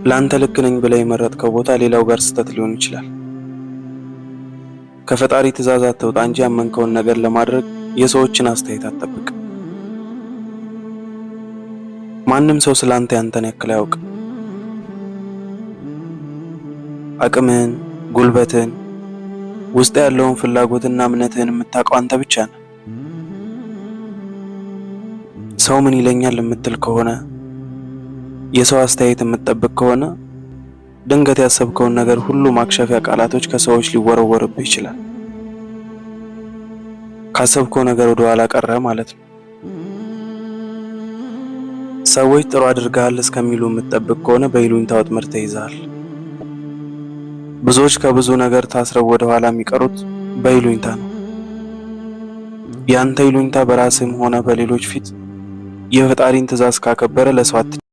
ላንተ ልክ ነኝ ብለህ የመረጥከው ቦታ ሌላው ጋር ስህተት ሊሆን ይችላል። ከፈጣሪ ትእዛዝ አትውጣ እንጂ ያመንከውን ነገር ለማድረግ የሰዎችን አስተያየት አትጠብቅ። ማንም ሰው ስላንተ ያንተን ያክል አያውቅም። አቅምህን፣ ጉልበትህን፣ ውስጥ ያለውን ፍላጎትና እምነትህን የምታውቀው አንተ ብቻ ነህ። ሰው ምን ይለኛል የምትል ከሆነ፣ የሰው አስተያየት የምትጠብቅ ከሆነ ድንገት ያሰብከውን ነገር ሁሉ ማክሸፊያ ቃላቶች ከሰዎች ሊወረወርብህ ይችላል። ካሰብከው ነገር ወደ ኋላ ቀረ ማለት ነው። ሰዎች ጥሩ አድርገሃል እስከሚሉ የምትጠብቅ ከሆነ በይሉኝታ ወጥመድ ተይዘሃል። ብዙዎች ከብዙ ነገር ታስረው ወደ ኋላ የሚቀሩት በይሉኝታ ነው። ያንተ ይሉኝታ በራስህም ሆነ በሌሎች ፊት የፈጣሪን ትእዛዝ ካከበረ ለሰው